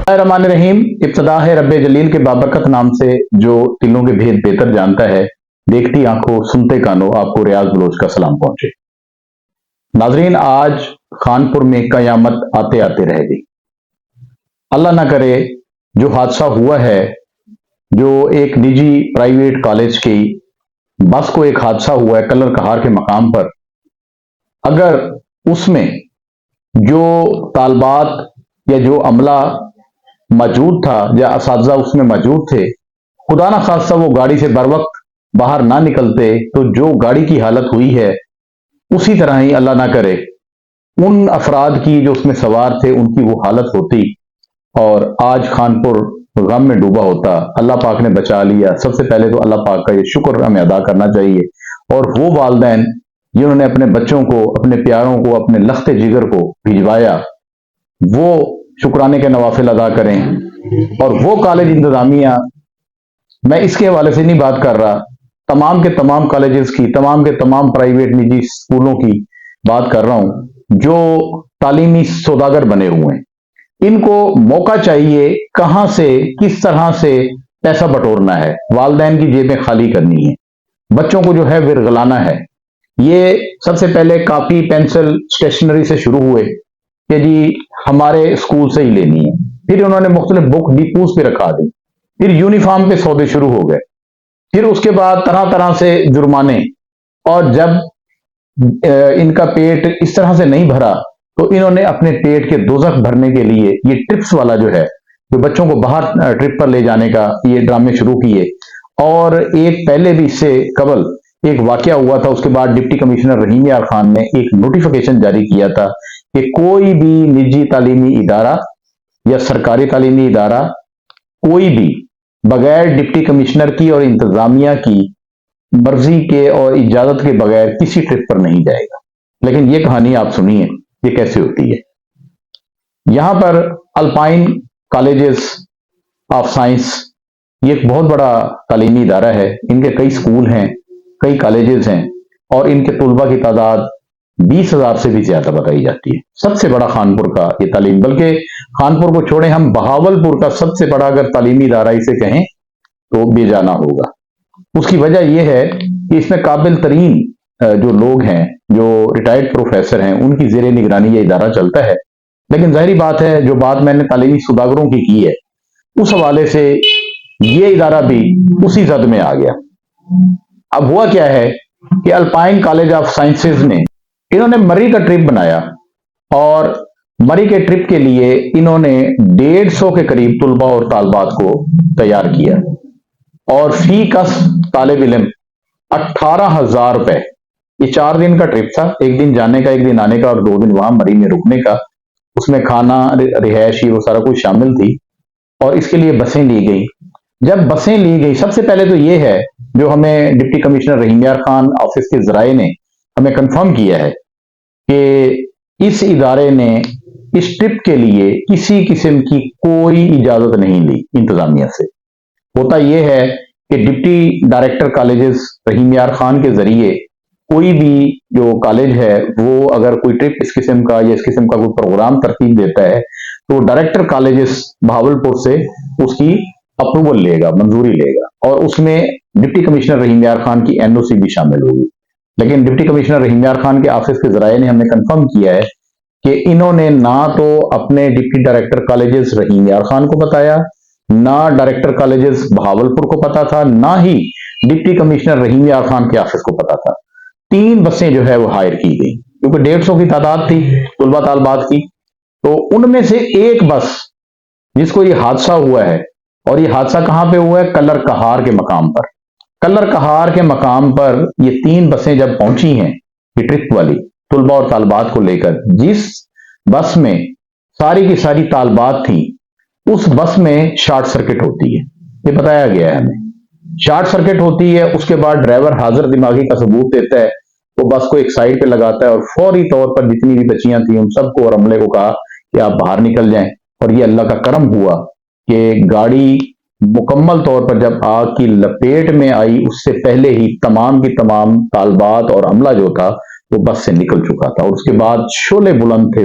الرحمن الرحیم، ابتدا ہے رب جلیل کے بابرکت نام سے جو دلوں کے بھید بہتر جانتا ہے۔ دیکھتی آنکھوں سنتے کانوں آپ کو ریاض بلوچ کا سلام پہنچے۔ ناظرین، آج خانپور میں قیامت آتے آتے رہ گئی۔ اللہ نہ کرے جو حادثہ ہوا ہے، جو ایک نجی پرائیویٹ کالج کی بس کو ایک حادثہ ہوا ہے کلر کہار کے مقام پر، اگر اس میں جو طالبات یا جو عملہ موجود تھا یا اساتذہ اس میں موجود تھے، خدا نہ خواستہ وہ گاڑی سے بر وقت باہر نہ نکلتے تو جو گاڑی کی حالت ہوئی ہے اسی طرح ہی اللہ نہ کرے ان افراد کی جو اس میں سوار تھے ان کی وہ حالت ہوتی اور آج خانپور غم میں ڈوبا ہوتا۔ اللہ پاک نے بچا لیا۔ سب سے پہلے تو اللہ پاک کا یہ شکر ہمیں ادا کرنا چاہیے، اور وہ والدین جنہوں نے اپنے بچوں کو، اپنے پیاروں کو، اپنے لخت جگر کو بھجوایا، وہ شکرانے کے نوافل ادا کریں۔ اور وہ کالج انتظامیہ، میں اس کے حوالے سے نہیں بات کر رہا، تمام کے تمام کالجز کی، تمام کے تمام پرائیویٹ نجی اسکولوں کی بات کر رہا ہوں جو تعلیمی سوداگر بنے ہوئے ہیں، ان کو موقع چاہیے کہاں سے کس طرح سے پیسہ بٹورنا ہے، والدین کی جیبیں خالی کرنی ہے، بچوں کو جو ہے ورغلانا ہے۔ یہ سب سے پہلے کاپی پینسل اسٹیشنری سے شروع ہوئے کہ جی ہمارے اسکول سے ہی لینی ہے، پھر انہوں نے مختلف بک ڈپوز پہ رکھا دی، پھر یونیفارم پہ سودے شروع ہو گئے، پھر اس کے بعد طرح طرح سے جرمانے، اور جب ان کا پیٹ اس طرح سے نہیں بھرا تو انہوں نے اپنے پیٹ کے دوزخ بھرنے کے لیے یہ ٹرپس والا جو ہے، جو بچوں کو باہر ٹرپ پر لے جانے کا یہ ڈرامے شروع کیے۔ اور ایک پہلے بھی اس سے قبل ایک واقعہ ہوا تھا، اس کے بعد ڈپٹی کمشنر رحیم یار خان نے ایک نوٹیفیکیشن جاری کیا تھا کہ کوئی بھی نجی تعلیمی ادارہ یا سرکاری تعلیمی ادارہ کوئی بھی بغیر ڈپٹی کمشنر کی اور انتظامیہ کی مرضی کے اور اجازت کے بغیر کسی ٹرپ پر نہیں جائے گا۔ لیکن یہ کہانی آپ سنیے یہ کیسے ہوتی ہے۔ یہاں پر الپائن کالجز آف سائنس، یہ ایک بہت بڑا تعلیمی ادارہ ہے، ان کے کئی اسکول ہیں، کئی کالجز ہیں، اور ان کے طلباء کی تعداد 20,000 سے بھی زیادہ بتائی جاتی ہے۔ سب سے بڑا خانپور کا یہ تعلیم، بلکہ خانپور کو چھوڑیں، ہم بہاولپور کا سب سے بڑا اگر تعلیمی ادارہ اسے کہیں تو بے جانا ہوگا۔ اس کی وجہ یہ ہے کہ اس میں قابل ترین جو لوگ ہیں، جو ریٹائرڈ پروفیسر ہیں، ان کی زیر نگرانی یہ ادارہ چلتا ہے۔ لیکن ظاہری بات ہے، جو بات میں نے تعلیمی سوداگروں کی ہے، اس حوالے سے یہ ادارہ بھی اسی زد میں آ گیا۔ اب ہوا کیا ہے کہ الپائن کالج آف سائنسز نے انہوں نے مری کا ٹرپ بنایا، اور مری کے ٹرپ کے لیے انہوں نے 150 کے قریب طلباء اور طالبات کو تیار کیا، اور فی کس طالب علم 18,000 روپے۔ یہ 4 دن کا ٹرپ تھا، ایک دن جانے کا، ایک دن آنے کا، اور 2 دن وہاں مری میں رکنے کا۔ اس میں کھانا، رہائش، وہ سارا کچھ شامل تھی، اور اس کے لیے بسیں لی گئی۔ جب بسیں لی گئی، سب سے پہلے تو یہ ہے جو ہمیں ڈپٹی کمشنر رحیم یار خان آفس کے ذرائع نے ہمیں کنفرم کیا ہے کہ اس ادارے نے اس ٹرپ کے لیے کسی قسم کی کوئی اجازت نہیں لی انتظامیہ سے۔ ہوتا یہ ہے کہ ڈپٹی ڈائریکٹر کالجز رحیم یار خان کے ذریعے کوئی بھی جو کالج ہے وہ اگر کوئی ٹرپ اس قسم کا یا اس قسم کا کوئی پروگرام ترتیب دیتا ہے تو ڈائریکٹر کالجز بہاولپور سے اس کی اپروول لے گا، منظوری لے گا، اور اس میں ڈپٹی کمشنر رحیم یار خان کی NOC بھی شامل ہوگی۔ لیکن ڈپٹی کمشنر رحیم یار خان کے آفس کے ذرائع نے ہمیں کنفرم کیا ہے کہ انہوں نے نہ تو اپنے ڈپٹی ڈائریکٹر کالجز رحیم یار خان کو بتایا، نہ ڈائریکٹر کالجز بہاولپور کو پتا تھا، نہ ہی ڈپٹی کمشنر رحیم یار خان کے آفس کو پتا تھا۔ 3 بسیں جو ہے وہ ہائر کی گئی، کیونکہ 150 کی تعداد تھی طلباء طالبات کی، تو ان میں سے ایک بس جس کو یہ حادثہ ہوا ہے، اور یہ حادثہ کہاں پہ ہوا ہے؟ کلر کہار کے مقام پر۔ کلر کہار کے مقام پر یہ 3 بسیں جب پہنچی ہیں، یہ ٹرپ والی طلباء اور طالبات کو لے کر، جس بس میں ساری کی ساری طالبات تھیں، اس بس میں شارٹ سرکٹ ہوتی ہے، یہ بتایا گیا ہے ہمیں۔ شارٹ سرکٹ ہوتی ہے، اس کے بعد ڈرائیور حاضر دماغی کا ثبوت دیتا ہے، وہ بس کو ایک سائڈ پہ لگاتا ہے، اور فوری طور پر جتنی بھی بچیاں تھیں ان سب کو اور عملے کو کہا کہ آپ باہر نکل جائیں۔ اور یہ اللہ کا کرم ہوا کہ گاڑی مکمل طور پر جب آگ کی لپیٹ میں آئی، اس سے پہلے ہی تمام کی تمام طالبات اور عملہ جو تھا وہ بس سے نکل چکا تھا، اور اس کے بعد شعلے بلند تھے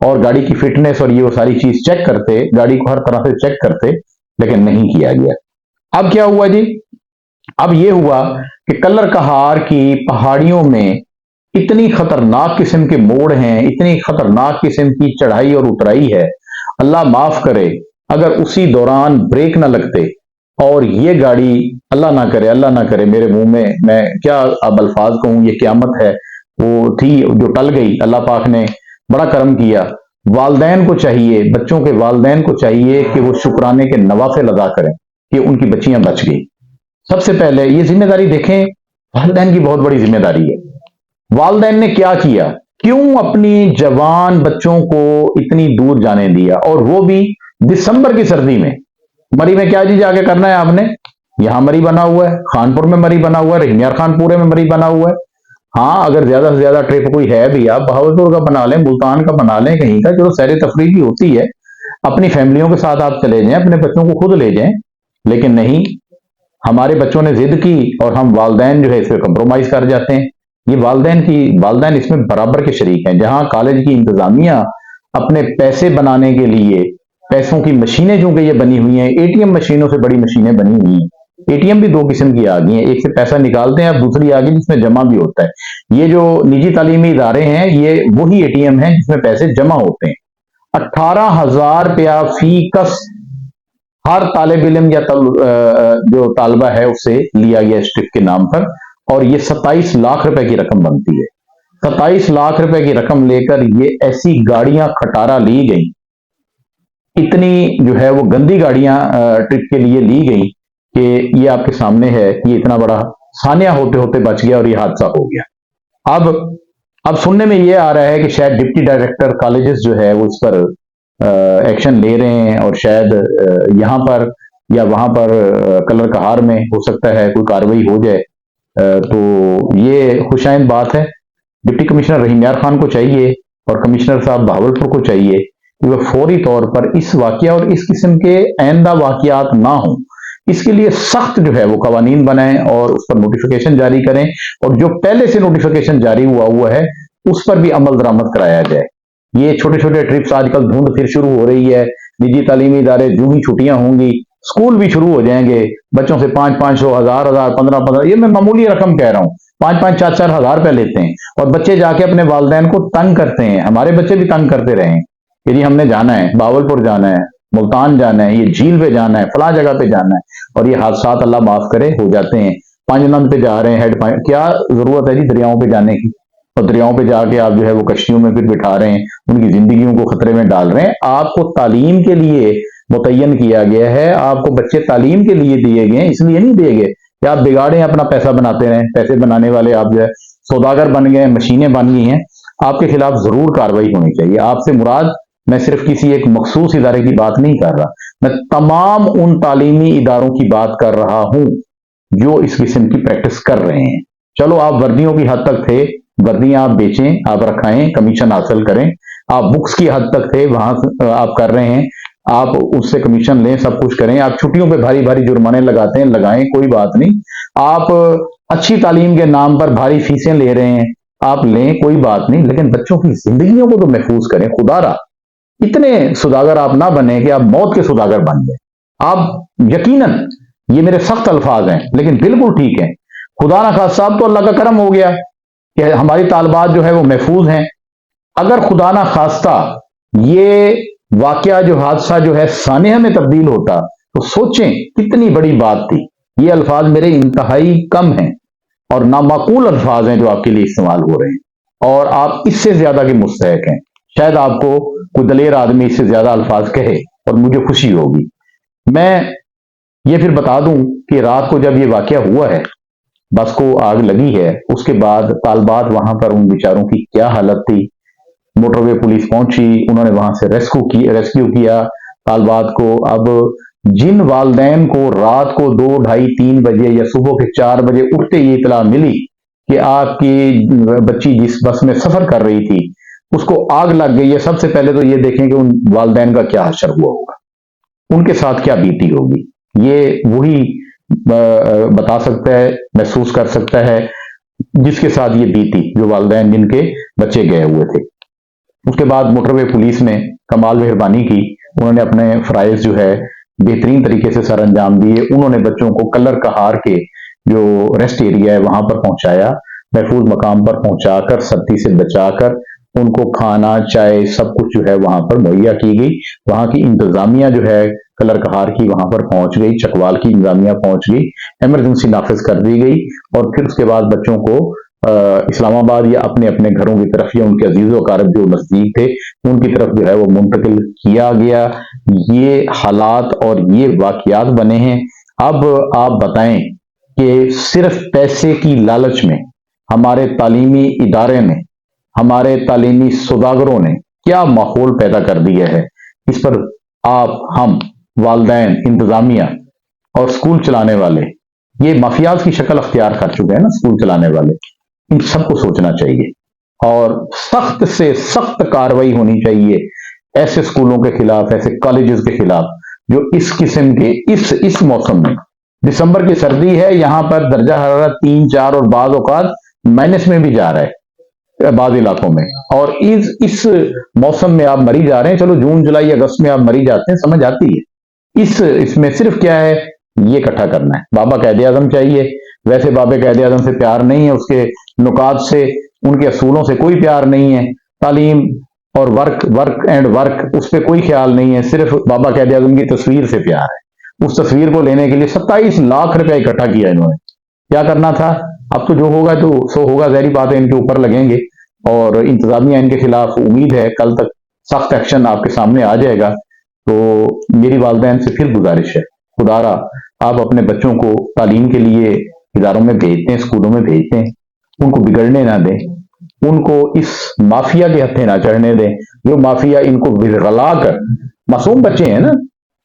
اور گاڑی کی فٹنس اور یہ وہ ساری چیز چیک کرتے, گاڑی کو ہر طرح سے چیک کرتے, لیکن نہیں کیا گیا. اب کیا ہوا جی؟ اب یہ ہوا کہ کلر کہار کی پہاڑیوں میں اتنی خطرناک قسم کے موڑ ہیں, اتنی خطرناک قسم کی چڑھائی اور اترائی ہے, اللہ معاف کرے اگر اسی دوران بریک نہ لگتے اور یہ گاڑی, اللہ نہ کرے میرے منہ میں کیا اب الفاظ کہوں, یہ قیامت ہے وہ تھی جو ٹل گئی. اللہ پاک نے بڑا کرم کیا. والدین کو چاہیے, بچوں کے والدین کو چاہیے کہ وہ شکرانے کے نوافل ادا کریں کہ ان کی بچیاں بچ گئی. سب سے پہلے یہ ذمہ داری دیکھیں, والدین کی بہت بڑی ذمہ داری ہے. والدین نے کیا کیا, کیوں اپنی جوان بچوں کو اتنی دور جانے دیا, اور وہ بھی دسمبر کی سردی میں. مری میں کیا جی جا کے کرنا ہے آپ نے؟ یہاں مری بنا ہوا ہے, خانپور میں مری بنا ہوا ہے, رحیم یار خان پورے میں مری بنا ہوا ہے. ہاں اگر زیادہ سے زیادہ ٹرپ کوئی ہے بھی, آپ بہاولپور کا بنا لیں, ملتان کا بنا لیں, کہیں کا, چلو سیر تفریح بھی ہوتی ہے, اپنی فیملیوں کے ساتھ آپ چلے جائیں, اپنے بچوں کو خود لے جائیں. لیکن نہیں, ہمارے بچوں نے ضد کی اور ہم والدین جو ہے اس پہ کمپرومائز کر جاتے ہیں. یہ والدین اس میں برابر کے شریک ہیں. جہاں کالج کی انتظامیہ اپنے پیسے بنانے کے لیے, پیسوں کی مشینیں چونکہ یہ بنی ہوئی ہیں, اے ٹی ایم مشینوں سے بڑی مشینیں بنی ہوئی ہیں. اے ٹی ایم بھی دو قسم کی آ گئی ہیں, ایک سے پیسہ نکالتے ہیں, اب دوسری آ گئی جس میں جمع بھی ہوتا ہے. یہ جو نجی تعلیمی ادارے ہیں یہ وہی اے ٹی ایم ہیں جس میں پیسے جمع ہوتے ہیں. 18,000 روپیہ فی کس ہر طالب علم یا جو طالبہ ہے اس سے لیا گیا اس ٹرپ کے نام پر, اور یہ 27 لاکھ روپے کی رقم بنتی ہے. 27 لاکھ روپے کی رقم لے کر یہ ایسی گاڑیاں کھٹارا لی گئی, اتنی جو ہے وہ گندی گاڑیاں ٹرپ کے لیے لی گئی کہ یہ آپ کے سامنے ہے. یہ اتنا بڑا سانیہ ہوتے ہوتے بچ گیا اور یہ حادثہ ہو گیا. اب سننے میں یہ آ رہا ہے کہ شاید ڈپٹی ڈائریکٹر کالجز جو ہے وہ اس پر ایکشن لے رہے ہیں, اور شاید یہاں پر یا وہاں پر کلر کہار میں ہو سکتا ہے کوئی کاروائی ہو جائے. تو یہ خوش آئند بات ہے. ڈپٹی کمشنر رحیم یار خان کو چاہیے اور کمشنر صاحب بہاولپور کو چاہیے کہ وہ فوری طور پر اس واقعہ اور اس قسم کے آئندہ واقعات نہ ہوں, اس کے لیے سخت جو ہے وہ قوانین بنائیں اور اس پر نوٹیفیکیشن جاری کریں, اور جو پہلے سے نوٹیفیکیشن جاری ہوا ہے اس پر بھی عمل درآمد کرایا جائے. یہ چھوٹے چھوٹے ٹرپس آج کل دھند پھر شروع ہو رہی ہے. نجی تعلیمی ادارے جو ہی چھٹیاں ہوں گی, اسکول بھی شروع ہو جائیں گے, بچوں سے 500 1000 15 یہ میں معمولی رقم کہہ رہا ہوں, 4 ہزار روپے لیتے ہیں, اور بچے جا کے اپنے والدین کو تنگ کرتے ہیں. ہمارے بچے بھی تنگ کرتے رہے ہیں کہ جی ہم نے جانا ہے, بہاولپور جانا ہے, ملتان جانا ہے, یہ جھیل پہ جانا ہے, فلاں جگہ پہ جانا ہے, اور یہ حادثات اللہ معاف کرے ہو جاتے ہیں. پانچ پہ جا رہے ہیں, کیا ضرورت ہے جی دریاؤں پہ جانے کی, اور دریاؤں پہ جا کے آپ جو ہے وہ کشتیوں میں پھر بٹھا رہے ہیں, ان کی زندگیوں کو خطرے میں ڈال رہے ہیں. آپ کو تعلیم کے لیے متعین کیا گیا ہے, آپ کو بچے تعلیم کے لیے دیے گئے ہیں, اس لیے نہیں دیے گئے کہ آپ بگاڑیں اپنا پیسہ بناتے رہیں. پیسے بنانے والے آپ جو ہے سوداگر بن گئے ہیں, مشینیں بن گئی ہیں. آپ کے خلاف ضرور کاروائی ہونی چاہیے. آپ سے مراد میں صرف کسی ایک مخصوص ادارے کی بات نہیں کر رہا, میں تمام ان تعلیمی اداروں کی بات کر رہا ہوں جو اس قسم کی پریکٹس کر رہے ہیں. چلو آپ وردیوں کی حد تک تھے, وردیاں آپ بیچیں, آپ رکھائیں, کمیشن حاصل کریں. آپ بکس کی حد تک تھے, وہاں آپ کر رہے ہیں, آپ اس سے کمیشن لیں, سب کچھ کریں. آپ چھٹیوں پہ بھاری بھاری جرمانے لگاتے ہیں, لگائیں, کوئی بات نہیں. آپ اچھی تعلیم کے نام پر بھاری فیسیں لے رہے ہیں, آپ لیں, کوئی بات نہیں, لیکن بچوں کی زندگیوں کو تو محفوظ کریں. خدا را اتنے سوداگر آپ نہ بنیں کہ آپ موت کے سوداگر بن جائیں. آپ یقیناً, یہ میرے سخت الفاظ ہیں لیکن بالکل ٹھیک ہیں, خدا نہ خواستہ صاحب تو اللہ کا کرم ہو گیا کہ ہماری طالبات جو ہے وہ محفوظ ہیں. اگر خدا نہ خواستہ یہ واقعہ جو حادثہ جو ہے سانحہ میں تبدیل ہوتا تو سوچیں کتنی بڑی بات تھی. یہ الفاظ میرے انتہائی کم ہیں اور نامعقول الفاظ ہیں جو آپ کے لیے استعمال ہو رہے ہیں, اور آپ اس سے زیادہ کے مستحق ہیں. شاید آپ کو کوئی دلیر آدمی اس سے زیادہ الفاظ کہے اور مجھے خوشی ہوگی. میں یہ پھر بتا دوں کہ رات کو جب یہ واقعہ ہوا ہے, بس کو آگ لگی ہے, اس کے بعد طالبات وہاں پر ان بیچاروں کی کیا حالت تھی. موٹر وے پولیس پہنچی, انہوں نے وہاں سے ریسکیو کیا طالبات کو. اب جن والدین کو رات کو 2 ڈھائی 3 بجے یا صبح کے 4 بجے اٹھتے یہ اطلاع ملی کہ آپ کی بچی جس بس میں سفر کر رہی تھی اس کو آگ لگ گئی ہے, سب سے پہلے تو یہ دیکھیں کہ ان والدین کا کیا حشر ہوا ہوگا, ان کے ساتھ کیا بیتی ہوگی. یہ وہی بتا سکتا ہے, محسوس کر سکتا ہے جس کے ساتھ یہ بیتی, جو والدین جن کے بچے گئے ہوئے تھے. اس کے بعد موٹر وے پولیس نے کمال مہربانی کی، انہوں نے اپنے فرائض جو ہے بہترین طریقے سے سر انجام دیے۔ انہوں نے بچوں کو کلر کہار کے جو ریسٹ ایریا ہے وہاں پر پہنچایا، محفوظ مقام پر پہنچا کر سردی سے بچا کر ان کو کھانا چائے سب کچھ جو ہے وہاں پر مہیا کی گئی۔ وہاں کی انتظامیہ جو ہے کلر کہار کی وہاں پر پہنچ گئی، چکوال کی انتظامیہ پہنچ گئی، ایمرجنسی نافذ کر دی گئی، اور پھر اس کے بعد بچوں کو اسلام آباد یا اپنے اپنے گھروں کی طرف یا ان کے عزیز و اقارب جو نزدیک تھے ان کی طرف جو ہے وہ منتقل کیا گیا۔ یہ حالات اور یہ واقعات بنے ہیں۔ اب آپ بتائیں کہ صرف پیسے کی لالچ میں ہمارے تعلیمی ادارے نے، ہمارے تعلیمی سوداگروں نے کیا ماحول پیدا کر دیا ہے، اس پر آپ، ہم، والدین، انتظامیہ اور اسکول چلانے والے، یہ مافیاز کی شکل اختیار کر چکے ہیں نا اسکول چلانے والے، ان سب کو سوچنا چاہیے اور سخت سے سخت کارروائی ہونی چاہیے ایسے اسکولوں کے خلاف، ایسے کالجز کے خلاف جو اس قسم کے اس موسم میں، دسمبر کی سردی ہے، یہاں پر درجہ حرارت 3, 4 اور بعض اوقات مائنس میں بھی جا رہا ہے بعض علاقوں میں، اور اس موسم میں آپ مری جا رہے ہیں۔ چلو جون جولائی اگست میں آپ مری جاتے ہیں، سمجھ آتی ہے۔ اس میں صرف کیا ہے، یہ اکٹھا کرنا ہے۔ بابا قائد اعظم چاہیے، ویسے بابا قائد اعظم سے پیار نہیں ہے، اس کے نکات سے، ان کے اصولوں سے کوئی پیار نہیں ہے، تعلیم اور ورک اینڈ ورک اس پہ کوئی خیال نہیں ہے، صرف بابا قائد اعظم کی تصویر سے پیار ہے۔ اس تصویر کو لینے کے لیے 27 لاکھ روپے اکٹھا کیا انہوں نے۔ کیا کرنا تھا؟ اب تو جو ہوگا تو سو ہوگا، ظاہری بات ہے ان کے اوپر لگیں گے، اور انتظامیہ ان کے خلاف امید ہے کل تک سخت ایکشن آپ کے سامنے آ جائے گا۔ تو میری والدین سے پھر گزارش ہے، خدا را آپ اپنے بچوں کو تعلیم کے لیے اداروں میں بھیجتے ہیں، اسکولوں میں بھیجتے ہیں، ان کو بگڑنے نہ دیں، ان کو اس مافیا کے ہتھے نہ چڑھنے دیں، جو مافیا ان کو ورغلا کر، معصوم بچے ہیں نا،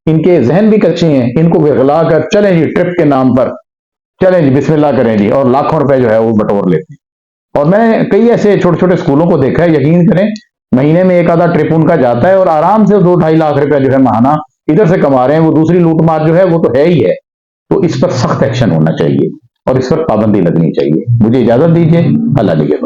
ان کے ذہن بھی کچے ہیں، ان کو ورغلا کر چلیں جی ٹرپ کے نام پر، چلیں جی بسم اللہ کریں جی، اور لاکھوں روپے جو ہے وہ بٹور لیتے ہیں۔ اور میں نے کئی ایسے چھوٹے چھوٹے اسکولوں کو دیکھا ہے، یقین کریں مہینے میں ایک آدھا ٹرپ ان کا جاتا ہے اور آرام سے 2-2.5 لاکھ روپے جو ہے ماہانہ ادھر سے کما رہے ہیں، وہ دوسری لوٹ مار جو ہے وہ تو ہے ہی ہے۔ تو اس پر سخت ایکشن ہونا چاہیے اور اس پر پابندی لگنی چاہیے۔ مجھے اجازت دیجیے، اللہ نگہبان۔